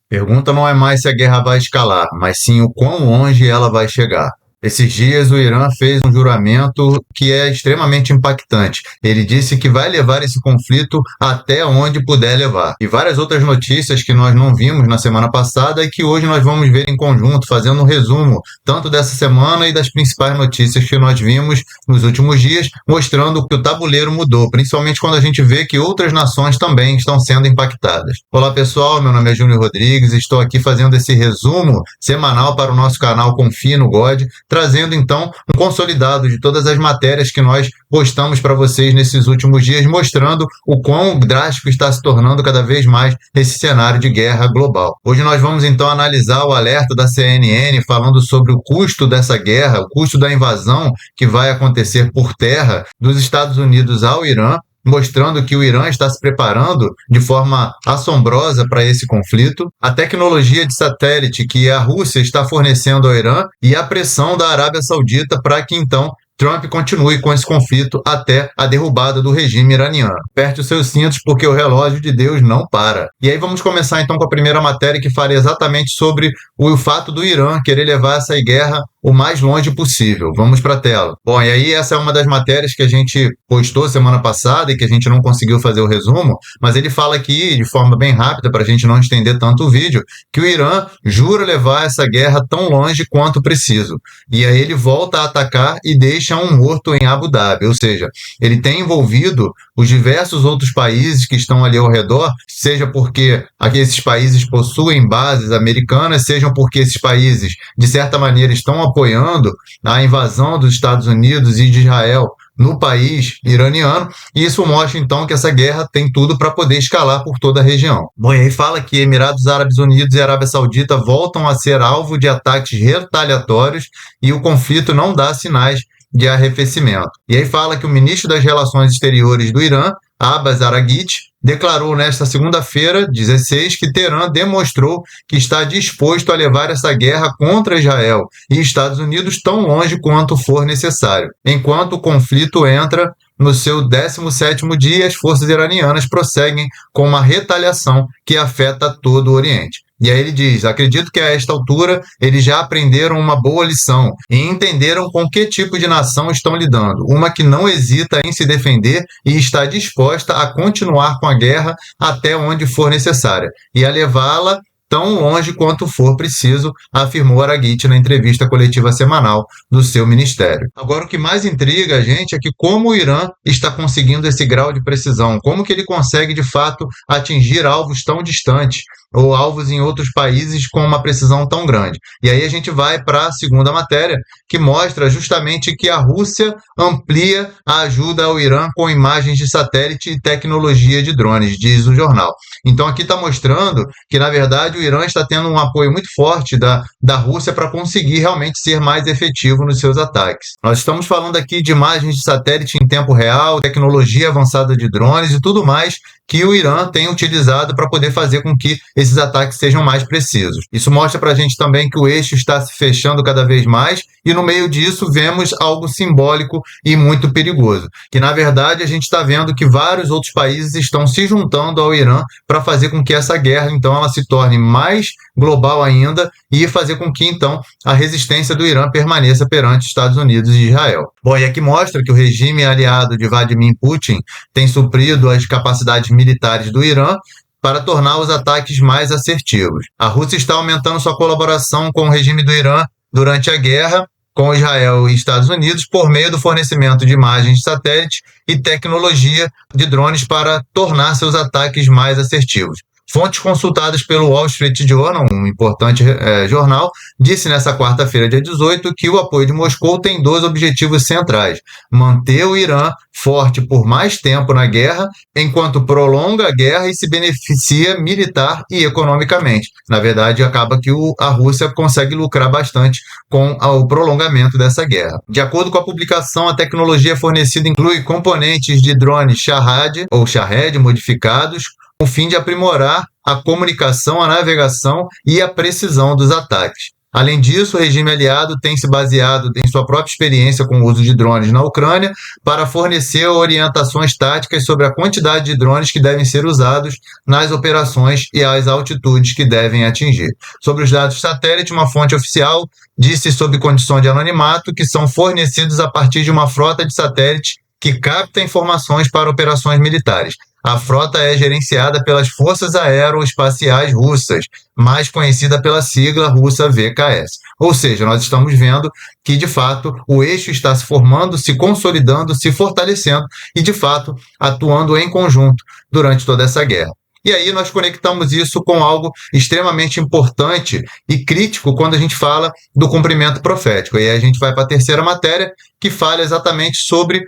Pergunta não é mais se a guerra vai escalar, mas sim o quão longe ela vai chegar. Esses dias, o Irã fez um juramento que é extremamente impactante. Ele disse que vai levar esse conflito até onde puder levar. E várias outras notícias que nós não vimos na semana passada e que hoje nós vamos ver em conjunto, fazendo um resumo tanto dessa semana e das principais notícias que nós vimos nos últimos dias, mostrando que o tabuleiro mudou, principalmente quando a gente vê que outras nações também estão sendo impactadas. Olá pessoal, meu nome é Júnior Rodrigues, estou aqui fazendo esse resumo semanal para o nosso canal Confie no God, trazendo então um consolidado de todas as matérias que nós postamos para vocês nesses últimos dias, mostrando o quão drástico está se tornando cada vez mais esse cenário de guerra global. Hoje nós vamos então analisar o alerta da CNN falando sobre o custo dessa guerra, o custo da invasão que vai acontecer por terra dos Estados Unidos ao Irã, mostrando que o Irã está se preparando de forma assombrosa para esse conflito, a tecnologia de satélite que a Rússia está fornecendo ao Irã e a pressão da Arábia Saudita para que então Trump continue com esse conflito até a derrubada do regime iraniano. Aperte os seus cintos porque o relógio de Deus não para. E aí vamos começar então com a primeira matéria que fala exatamente sobre o fato do Irã querer levar essa guerra o mais longe possível. Vamos para a tela. Bom, e aí essa é uma das matérias que a gente postou semana passada e que a gente não conseguiu fazer o resumo, mas ele fala aqui de forma bem rápida, para a gente não estender tanto o vídeo, que o Irã jura levar essa guerra tão longe quanto preciso. E aí ele volta a atacar e deixa um morto em Abu Dhabi, ou seja, ele tem envolvido os diversos outros países que estão ali ao redor, seja porque esses países possuem bases americanas, sejam porque esses países, de certa maneira, estão apoiando a invasão dos Estados Unidos e de Israel no país iraniano, e isso mostra então que essa guerra tem tudo para poder escalar por toda a região. Bom, e aí fala que Emirados Árabes Unidos e Arábia Saudita voltam a ser alvo de ataques retaliatórios e o conflito não dá sinais de arrefecimento. E aí fala que o ministro das Relações Exteriores do Irã, Abbas Araghchi, declarou nesta segunda-feira, 16, que Teherã demonstrou que está disposto a levar essa guerra contra Israel e Estados Unidos tão longe quanto for necessário, enquanto o conflito entra no seu 17º dia, as forças iranianas prosseguem com uma retaliação que afeta todo o Oriente. E aí ele diz, acredito que a esta altura eles já aprenderam uma boa lição e entenderam com que tipo de nação estão lidando, uma que não hesita em se defender e está disposta a continuar com a guerra até onde for necessária e a levá-la tão longe quanto for preciso, afirmou Araghchi na entrevista coletiva semanal do seu ministério. Agora, o que mais intriga a gente é que como o Irã está conseguindo esse grau de precisão, como que ele consegue, de fato, atingir alvos tão distantes ou alvos em outros países com uma precisão tão grande. E aí a gente vai para a segunda matéria, que mostra justamente que a Rússia amplia a ajuda ao Irã com imagens de satélite e tecnologia de drones, diz o jornal. Então aqui está mostrando que, na verdade, o Irã está tendo um apoio muito forte da Rússia para conseguir realmente ser mais efetivo nos seus ataques. Nós estamos falando aqui de imagens de satélite em tempo real, tecnologia avançada de drones e tudo mais que o Irã tem utilizado para poder fazer com que esses ataques sejam mais precisos. Isso mostra para a gente também que o eixo está se fechando cada vez mais e no meio disso vemos algo simbólico e muito perigoso, que na verdade a gente está vendo que vários outros países estão se juntando ao Irã para fazer com que essa guerra então ela se torne mais global ainda e fazer com que então a resistência do Irã permaneça perante Estados Unidos e Israel. Bom, e aqui mostra que o regime aliado de Vladimir Putin tem suprido as capacidades militares do Irã para tornar os ataques mais assertivos. A Rússia está aumentando sua colaboração com o regime do Irã durante a guerra com Israel e Estados Unidos por meio do fornecimento de imagens de satélite e tecnologia de drones para tornar seus ataques mais assertivos. Fontes consultadas pelo Wall Street Journal, um importante jornal, disse nesta quarta-feira, dia 18, que o apoio de Moscou tem dois objetivos centrais: manter o Irã forte por mais tempo na guerra, enquanto prolonga a guerra e se beneficia militar e economicamente. Na verdade, acaba que a Rússia consegue lucrar bastante com o prolongamento dessa guerra. De acordo com a publicação, a tecnologia fornecida inclui componentes de drones Shahed ou Shahed modificados, com o fim de aprimorar a comunicação, a navegação e a precisão dos ataques. Além disso, o regime aliado tem se baseado em sua própria experiência com o uso de drones na Ucrânia para fornecer orientações táticas sobre a quantidade de drones que devem ser usados nas operações e as altitudes que devem atingir. Sobre os dados de satélite, uma fonte oficial disse sob condição de anonimato que são fornecidos a partir de uma frota de satélites que capta informações para operações militares. A frota é gerenciada pelas Forças Aeroespaciais Russas, mais conhecida pela sigla russa VKS. Ou seja, nós estamos vendo que, de fato, o eixo está se formando, se consolidando, se fortalecendo e, de fato, atuando em conjunto durante toda essa guerra. E aí nós conectamos isso com algo extremamente importante e crítico quando a gente fala do cumprimento profético. E aí a gente vai para a terceira matéria, que fala exatamente sobre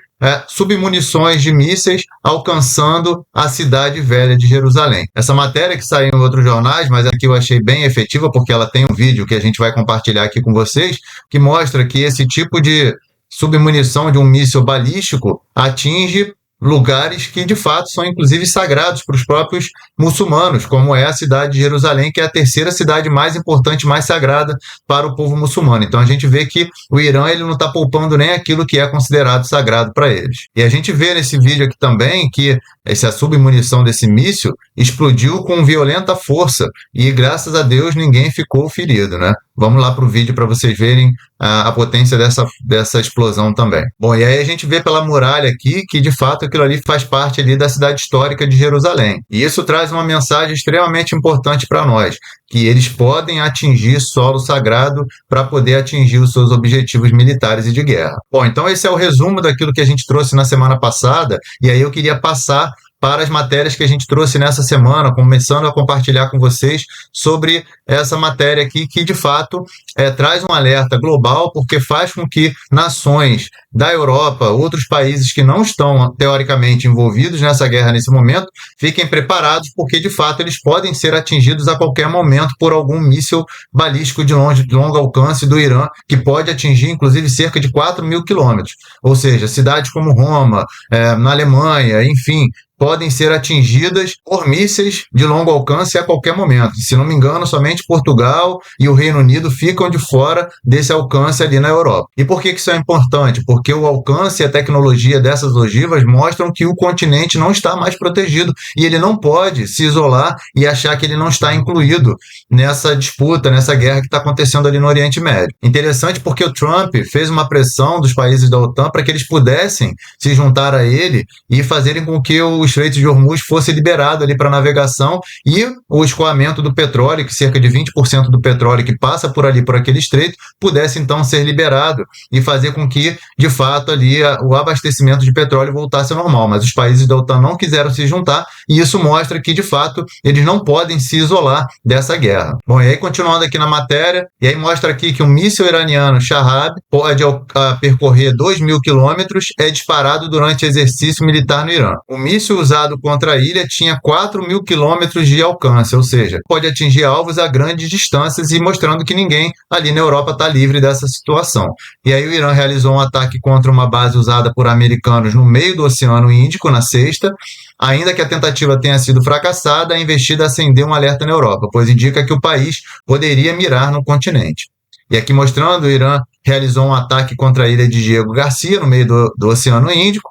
submunições de mísseis alcançando a cidade velha de Jerusalém. Essa matéria que saiu em outros jornais, mas aqui eu achei bem efetiva porque ela tem um vídeo que a gente vai compartilhar aqui com vocês, que mostra que esse tipo de submunição de um míssil balístico atinge lugares que, de fato, são inclusive sagrados para os próprios muçulmanos, como é a cidade de Jerusalém, que é a terceira cidade mais importante, mais sagrada para o povo muçulmano. Então a gente vê que o Irã ele não está poupando nem aquilo que é considerado sagrado para eles. E a gente vê nesse vídeo aqui também que essa submunição desse míssil explodiu com violenta força e, graças a Deus, ninguém ficou ferido, né? Vamos lá para o vídeo para vocês verem a potência dessa explosão também. Bom, e aí a gente vê pela muralha aqui que, de fato, aquilo ali faz parte ali da cidade histórica de Jerusalém. E isso traz uma mensagem extremamente importante para nós, que eles podem atingir solo sagrado para poder atingir os seus objetivos militares e de guerra. Bom, então esse é o resumo daquilo que a gente trouxe na semana passada, e aí eu queria passar para as matérias que a gente trouxe nessa semana, começando a compartilhar com vocês sobre essa matéria aqui, que de fato traz um alerta global, porque faz com que nações da Europa, outros países que não estão teoricamente envolvidos nessa guerra nesse momento, fiquem preparados, porque de fato eles podem ser atingidos a qualquer momento por algum míssil balístico de longo alcance do Irã, que pode atingir inclusive cerca de 4.000 quilômetros. Ou seja, cidades como Roma, na Alemanha, enfim, podem ser atingidas por mísseis de longo alcance a qualquer momento. Se não me engano, somente Portugal e o Reino Unido ficam de fora desse alcance ali na Europa. E por que isso é importante? Porque o alcance e a tecnologia dessas ogivas mostram que o continente não está mais protegido e ele não pode se isolar e achar que ele não está incluído nessa disputa, nessa guerra que está acontecendo ali no Oriente Médio. Interessante porque o Trump fez uma pressão dos países da OTAN para que eles pudessem se juntar a ele e fazerem com que o Estreito de Hormuz fosse liberado ali para navegação e o escoamento do petróleo, que cerca de 20% do petróleo que passa por ali, por aquele estreito, pudesse então ser liberado e fazer com que, de fato, ali o abastecimento de petróleo voltasse ao normal. Mas os países da OTAN não quiseram se juntar e isso mostra que, de fato, eles não podem se isolar dessa guerra. Bom, e aí continuando aqui na matéria, e aí mostra aqui que um míssil iraniano Shahab pode percorrer 2.000 quilômetros, é disparado durante exercício militar no Irã. O míssil usado contra a ilha tinha 4.000 quilômetros de alcance, ou seja, pode atingir alvos a grandes distâncias e mostrando que ninguém ali na Europa está livre dessa situação. E aí o Irã realizou um ataque contra uma base usada por americanos no meio do Oceano Índico na sexta. Ainda que a tentativa tenha sido fracassada, a investida acendeu um alerta na Europa, pois indica que o país poderia mirar no continente. E aqui mostrando, o Irã realizou um ataque contra a ilha de Diego Garcia, no meio do Oceano Índico.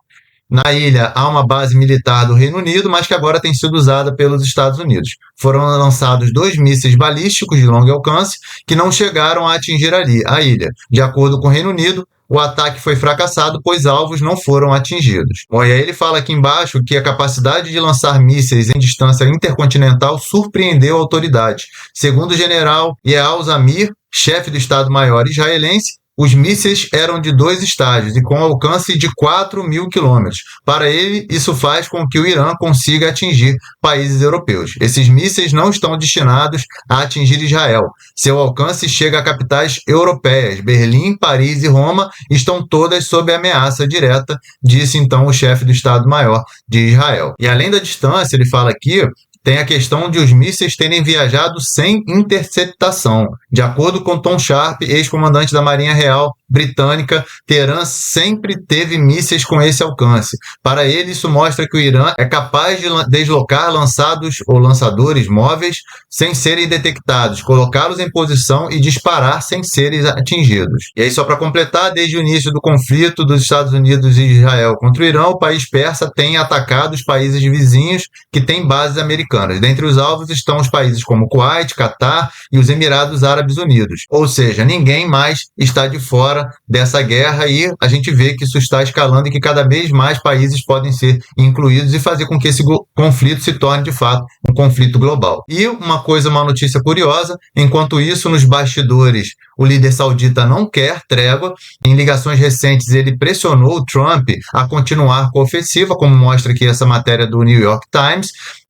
Na ilha há uma base militar do Reino Unido, mas que agora tem sido usada pelos Estados Unidos. Foram lançados 2 mísseis balísticos de longo alcance que não chegaram a atingir ali a ilha. De acordo com o Reino Unido, o ataque foi fracassado, pois alvos não foram atingidos. Bom, e aí ele fala aqui embaixo que a capacidade de lançar mísseis em distância intercontinental surpreendeu a autoridade. Segundo o general Yeal Zamir, chefe do Estado-Maior israelense, os mísseis eram de 2 estágios e com alcance de 4.000 quilômetros. Para ele, isso faz com que o Irã consiga atingir países europeus. Esses mísseis não estão destinados a atingir Israel. Seu alcance chega a capitais europeias. Berlim, Paris e Roma estão todas sob ameaça direta, disse então o chefe do Estado-Maior de Israel. E além da distância, ele fala aqui, tem a questão de os mísseis terem viajado sem interceptação. De acordo com Tom Sharp, ex-comandante da Marinha Real britânica, Teherã sempre teve mísseis com esse alcance. Para ele, isso mostra que o Irã é capaz de deslocar lançadores móveis sem serem detectados, colocá-los em posição e disparar sem serem atingidos. E aí, só para completar, desde o início do conflito dos Estados Unidos e Israel contra o Irã, o país persa tem atacado os países vizinhos que têm bases americanas. Dentre os alvos estão os países como Kuwait, Catar e os Emirados Árabes Unidos. Ou seja, ninguém mais está de fora dessa guerra e a gente vê que isso está escalando e que cada vez mais países podem ser incluídos e fazer com que esse conflito se torne, de fato, um conflito global. E uma notícia curiosa, enquanto isso, nos bastidores, o líder saudita não quer trégua. Em ligações recentes, ele pressionou o Trump a continuar com a ofensiva, como mostra aqui essa matéria do New York Times.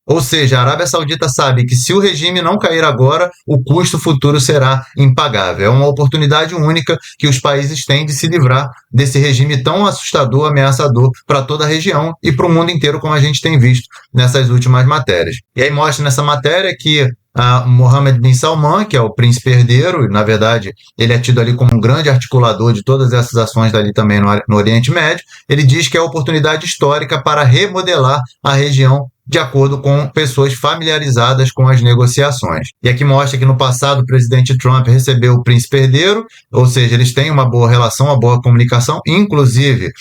Ou seja, a Arábia Saudita sabe que se o regime não cair agora, o custo futuro será impagável. É uma oportunidade única que os países têm de se livrar desse regime tão assustador, ameaçador para toda a região e para o mundo inteiro, como a gente tem visto nessas últimas matérias. E aí mostra nessa matéria que Mohammed bin Salman, que é o príncipe herdeiro, e na verdade ele é tido ali como um grande articulador de todas essas ações dali também no Oriente Médio, ele diz que é a oportunidade histórica para remodelar a região de acordo com pessoas familiarizadas com as negociações. E aqui mostra que no passado o presidente Trump recebeu o príncipe herdeiro, ou seja, eles têm uma boa relação, uma boa comunicação, inclusive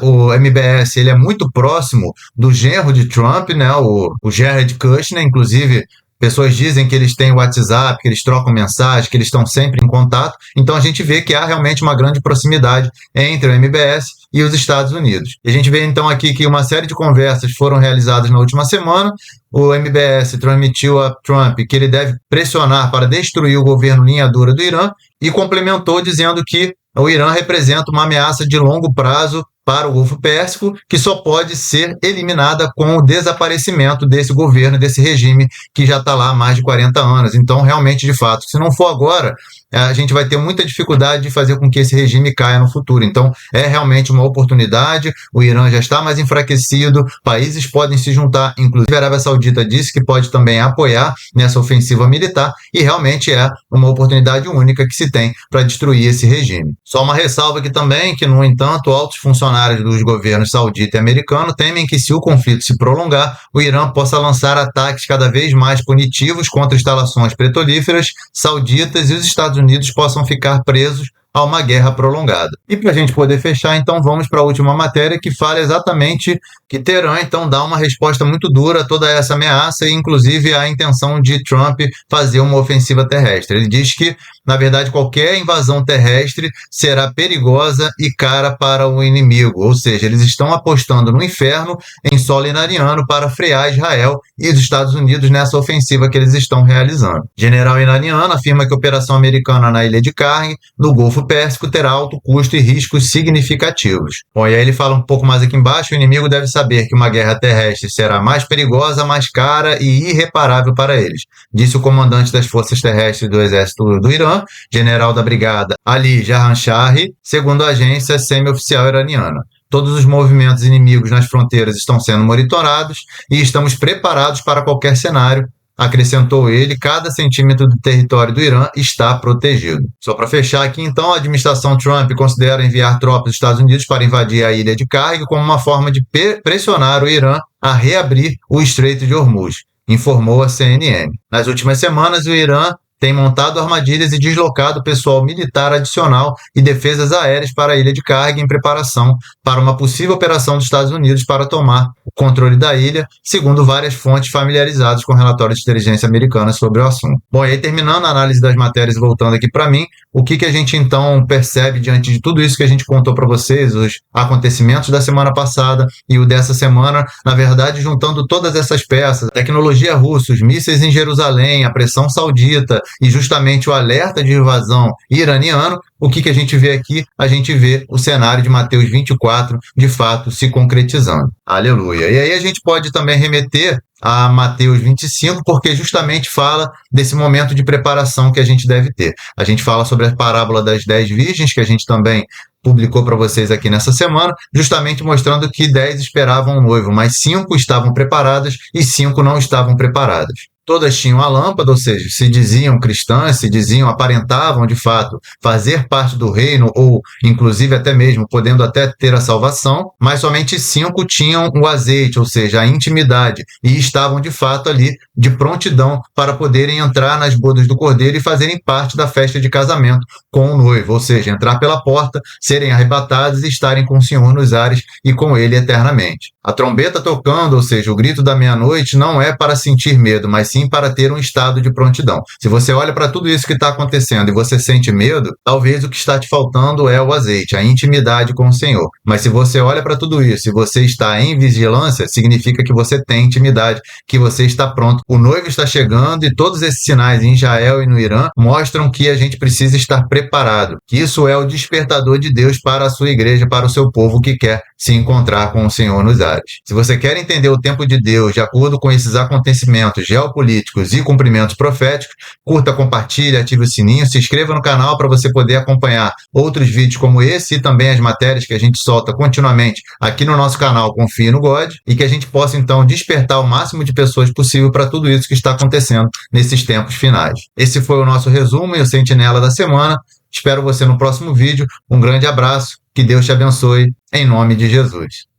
o MBS ele é muito próximo do genro de Trump, né, o Jared Kushner, inclusive. Pessoas dizem que eles têm WhatsApp, que eles trocam mensagens, que eles estão sempre em contato. Então a gente vê que há realmente uma grande proximidade entre o MBS e os Estados Unidos. E a gente vê então aqui que uma série de conversas foram realizadas na última semana. O MBS transmitiu a Trump que ele deve pressionar para destruir o governo linha dura do Irã e complementou dizendo que o Irã representa uma ameaça de longo prazo para o Golfo Pérsico, que só pode ser eliminada com o desaparecimento desse governo, desse regime que já está lá há mais de 40 anos. Então, realmente, de fato, se não for agora, a gente vai ter muita dificuldade de fazer com que esse regime caia no futuro. Então, é realmente uma oportunidade, o Irã já está mais enfraquecido, países podem se juntar, inclusive a Arábia Saudita disse que pode também apoiar nessa ofensiva militar, e realmente é uma oportunidade única que se tem para destruir esse regime. Só uma ressalva aqui também, que, no entanto, altos funcionários dos governos saudita e americano temem que, se o conflito se prolongar, o Irã possa lançar ataques cada vez mais punitivos contra instalações petrolíferas sauditas e os Estados Unidos possam ficar presos a uma guerra prolongada. E para a gente poder fechar, então, vamos para a última matéria que fala exatamente que Teherã, então, dá uma resposta muito dura a toda essa ameaça e, inclusive, a intenção de Trump fazer uma ofensiva terrestre. Ele diz que, na verdade, qualquer invasão terrestre será perigosa e cara para o inimigo, ou seja, eles estão apostando no inferno em solo iraniano para frear Israel e os Estados Unidos nessa ofensiva que eles estão realizando. General iraniano afirma que a operação americana na Ilha de Carne, no Golfo Pérsico, terá alto custo e riscos significativos. Bom, e aí ele fala um pouco mais aqui embaixo: o inimigo deve saber que uma guerra terrestre será mais perigosa, mais cara e irreparável para eles, disse o comandante das forças terrestres do exército do Irã, general da brigada Ali Jahanshari, segundo a agência semi-oficial iraniana. Todos os movimentos inimigos nas fronteiras estão sendo monitorados e estamos preparados para qualquer cenário, acrescentou ele. Cada centímetro do território do Irã está protegido. Só para fechar aqui, então, a administração Trump considera enviar tropas dos Estados Unidos para invadir a Ilha de Carne como uma forma de pressionar o Irã a reabrir o Estreito de Hormuz, informou a CNN. Nas últimas semanas, o Irã tem montado armadilhas e deslocado pessoal militar adicional e defesas aéreas para a Ilha de Carne em preparação para uma possível operação dos Estados Unidos para tomar o controle da ilha, segundo várias fontes familiarizadas com relatórios de inteligência americana sobre o assunto. Bom, e aí, terminando a análise das matérias e voltando aqui para mim, o que a gente então percebe diante de tudo isso que a gente contou para vocês, os acontecimentos da semana passada e o dessa semana, na verdade, juntando todas essas peças, tecnologia russa, os mísseis em Jerusalém, a pressão saudita, e justamente o alerta de invasão iraniano, o que a gente vê aqui? A gente vê o cenário de Mateus 24, de fato, se concretizando. Aleluia. E aí a gente pode também remeter a Mateus 25, porque justamente fala desse momento de preparação que a gente deve ter. A gente fala sobre a parábola das 10 virgens, que a gente também publicou para vocês aqui nessa semana, justamente mostrando que 10 esperavam o noivo, mas 5 estavam preparadas e 5 não estavam preparadas. Todas tinham a lâmpada, ou seja, se diziam cristãs, se diziam, aparentavam de fato fazer parte do reino, ou inclusive até mesmo podendo até ter a salvação, mas somente 5 tinham o azeite, ou seja, a intimidade, e estavam de fato ali de prontidão para poderem entrar nas bodas do Cordeiro e fazerem parte da festa de casamento com o noivo, ou seja, entrar pela porta, serem arrebatados e estarem com o Senhor nos ares e com ele eternamente. A trombeta tocando, ou seja, o grito da meia-noite, não é para sentir medo, mas sim para ter um estado de prontidão. Se você olha para tudo isso que está acontecendo e você sente medo, talvez o que está te faltando é o azeite, a intimidade com o Senhor. Mas se você olha para tudo isso e você está em vigilância, significa que você tem intimidade, que você está pronto. O noivo está chegando e todos esses sinais em Israel e no Irã mostram que a gente precisa estar preparado, que isso é o despertador de Deus para a sua igreja, para o seu povo que quer se encontrar com o Senhor nos ares. Se você quer entender o tempo de Deus de acordo com esses acontecimentos geopolíticos e cumprimentos proféticos, curta, compartilhe, ative o sininho, se inscreva no canal para você poder acompanhar outros vídeos como esse e também as matérias que a gente solta continuamente aqui no nosso canal Confie no God, e que a gente possa então despertar o máximo de pessoas possível para tudo isso que está acontecendo nesses tempos finais. Esse foi o nosso resumo e o Sentinela da semana. Espero você no próximo vídeo. Um grande abraço, que Deus te abençoe, em nome de Jesus.